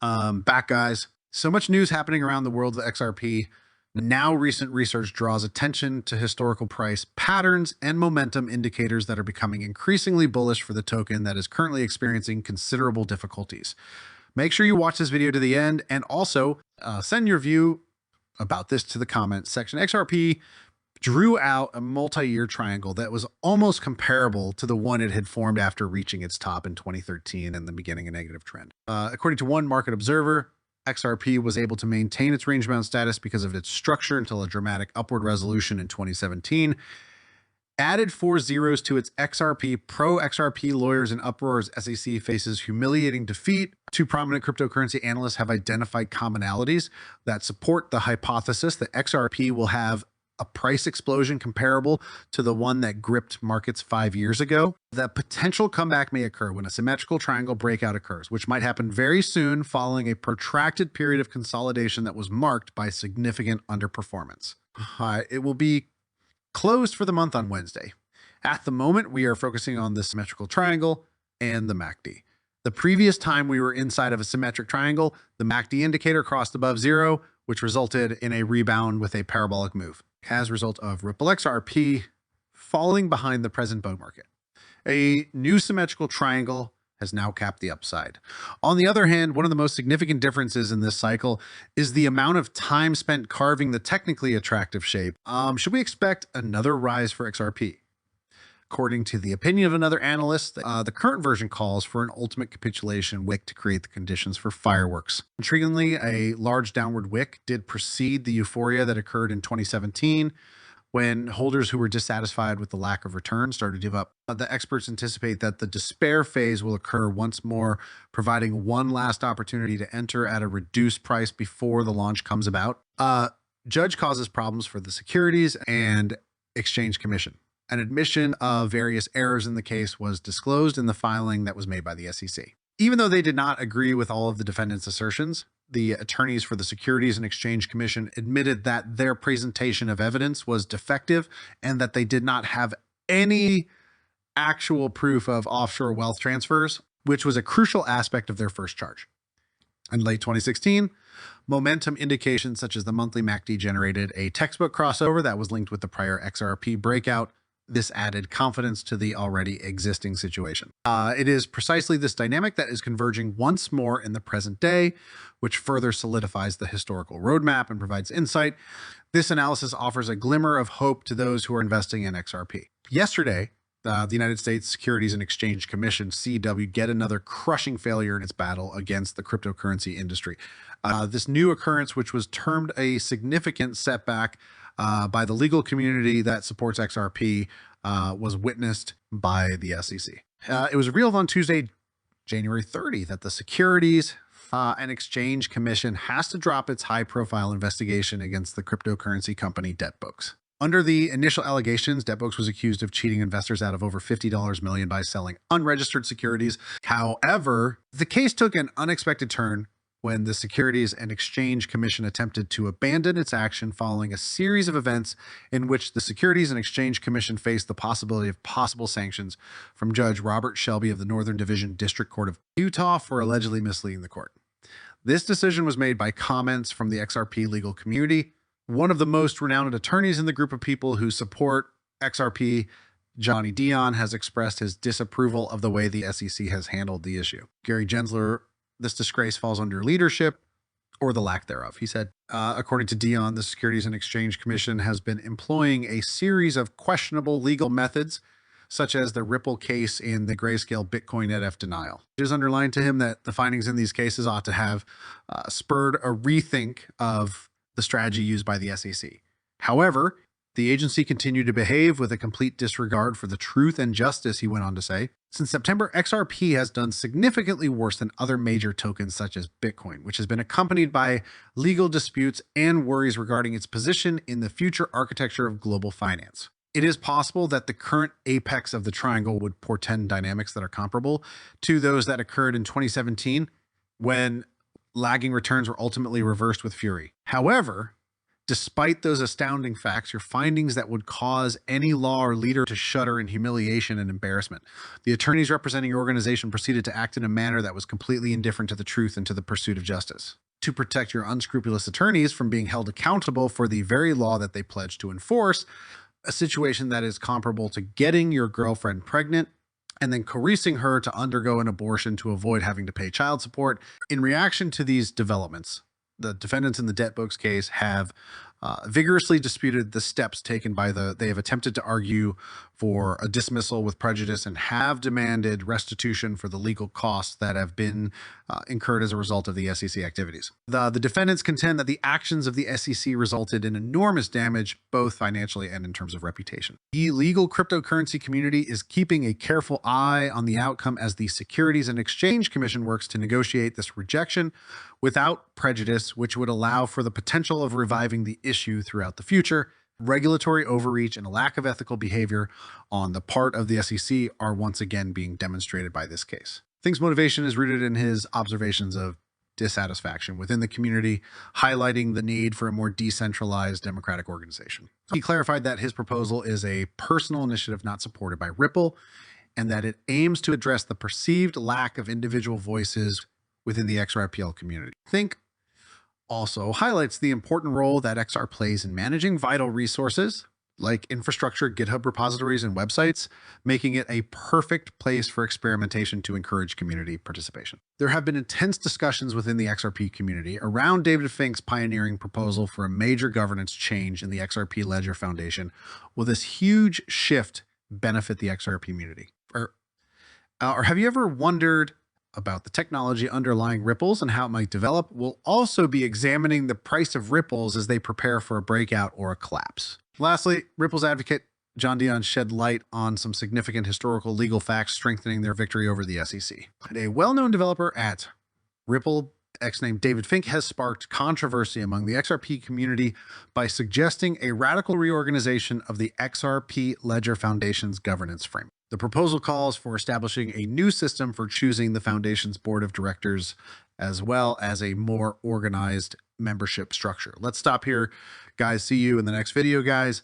Back guys. So much news happening around the world of XRP. Now recent research draws attention to historical price patterns and momentum indicators that are becoming increasingly bullish for the token that is currently experiencing considerable difficulties. Make sure you watch this video to the end and also send your view about this to the comments section. XRP drew out a multi-year triangle that was almost comparable to the one it had formed after reaching its top in 2013 and the beginning of a negative trend. According to one market observer, XRP was able to maintain its range-bound status because of its structure until a dramatic upward resolution in 2017. Added 4 zeros to its XRP, pro-XRP lawyers in uproar as SEC faces humiliating defeat. Two prominent cryptocurrency analysts have identified commonalities that support the hypothesis that XRP will have a price explosion comparable to the one that gripped markets 5 years ago. The potential comeback may occur when a symmetrical triangle breakout occurs, which might happen very soon following a protracted period of consolidation that was marked by significant underperformance. It will be closed for the month on Wednesday. At the moment, we are focusing on the symmetrical triangle and the MACD. The previous time we were inside of a symmetric triangle, the MACD indicator crossed above zero, which resulted in a rebound with a parabolic move as a result of ripplexrp falling behind the present bull market. A new symmetrical triangle has now capped the upside. On the other hand, one of the most significant differences in this cycle is the amount of time spent carving the technically attractive shape. Should we expect another rise for XRP? According to the opinion of another analyst, the current version calls for an ultimate capitulation wick to create the conditions for fireworks. Intriguingly, a large downward wick did precede the euphoria that occurred in 2017 when holders who were dissatisfied with the lack of return started to give up. The experts anticipate that the despair phase will occur once more, providing one last opportunity to enter at a reduced price before the launch comes about. Judge causes problems for the Securities and Exchange Commission. An admission of various errors in the case was disclosed in the filing that was made by the SEC. Even though they did not agree with all of the defendants' assertions, the attorneys for the Securities and Exchange Commission admitted that their presentation of evidence was defective and that they did not have any actual proof of offshore wealth transfers, which was a crucial aspect of their first charge. In late 2016, momentum indications such as the monthly MACD generated a textbook crossover that was linked with the prior XRP breakout. This added confidence to the already existing situation. It is precisely this dynamic that is converging once more in the present day, which further solidifies the historical roadmap and provides insight. This analysis offers a glimmer of hope to those who are investing in XRP. Yesterday, the United States Securities and Exchange Commission, CW, get another crushing failure in its battle against the cryptocurrency industry. This new occurrence, which was termed a significant setback by the legal community that supports XRP, was witnessed by the SEC. It was revealed on Tuesday, January 30, that the Securities and Exchange Commission has to drop its high-profile investigation against the cryptocurrency company DebtBooks. Under the initial allegations, DebtBooks was accused of cheating investors out of over $50 million by selling unregistered securities. However, the case took an unexpected turn when the Securities and Exchange Commission attempted to abandon its action following a series of events in which the Securities and Exchange Commission faced the possibility of possible sanctions from Judge Robert Shelby of the Northern Division District Court of Utah for allegedly misleading the court. This decision was made by comments from the XRP legal community. One of the most renowned attorneys in the group of people who support XRP, Johnny Dion, has expressed his disapproval of the way the SEC has handled the issue. Gary Gensler, this disgrace falls under leadership or the lack thereof. He said, according to Dion, the Securities and Exchange Commission has been employing a series of questionable legal methods, such as the Ripple case and the Grayscale Bitcoin ETF denial. It is underlined to him that the findings in these cases ought to have spurred a rethink of the strategy used by the SEC. However, the agency continued to behave with a complete disregard for the truth and justice, he went on to say. Since September, XRP has done significantly worse than other major tokens such as Bitcoin, which has been accompanied by legal disputes and worries regarding its position in the future architecture of global finance. It is possible that the current apex of the triangle would portend dynamics that are comparable to those that occurred in 2017 when lagging returns were ultimately reversed with fury. However, Despite those astounding facts, your findings that would cause any law or leader to shudder in humiliation and embarrassment. The attorneys representing your organization proceeded to act in a manner that was completely indifferent to the truth and to the pursuit of justice. To protect your unscrupulous attorneys from being held accountable for the very law that they pledged to enforce, a situation that is comparable to getting your girlfriend pregnant and then coercing her to undergo an abortion to avoid having to pay child support. In reaction to these developments, the defendants in the debt books case have vigorously disputed the steps taken by they have attempted to argue for a dismissal with prejudice and have demanded restitution for the legal costs that have been incurred as a result of the SEC activities. The defendants contend that the actions of the SEC resulted in enormous damage, both financially and in terms of reputation. The legal cryptocurrency community is keeping a careful eye on the outcome as the Securities and Exchange Commission works to negotiate this rejection without prejudice, which would allow for the potential of reviving the issue throughout the future. Regulatory overreach and a lack of ethical behavior on the part of the SEC are once again being demonstrated by this case. Fink's motivation is rooted in his observations of dissatisfaction within the community, highlighting the need for a more decentralized democratic organization. He clarified that his proposal is a personal initiative not supported by Ripple, and that it aims to address the perceived lack of individual voices within the XRPL community. Fink also highlights the important role that XR plays in managing vital resources like infrastructure, GitHub repositories, and websites, making it a perfect place for experimentation to encourage community participation. There have been intense discussions within the XRP community around David Fink's pioneering proposal for a major governance change in the XRP Ledger Foundation. Will this huge shift benefit the XRP community? Or have you ever wondered about the technology underlying ripples and how it might develop? We'll also be examining the price of ripples as they prepare for a breakout or a collapse. Lastly, Ripple's advocate John Dion shed light on some significant historical legal facts strengthening their victory over the SEC. A well-known developer at Ripple, ex-named David Fink, has sparked controversy among the XRP community by suggesting a radical reorganization of the XRP Ledger Foundation's governance framework. The proposal calls for establishing a new system for choosing the foundation's board of directors, as well as a more organized membership structure. Let's stop here, guys. See you in the next video, guys.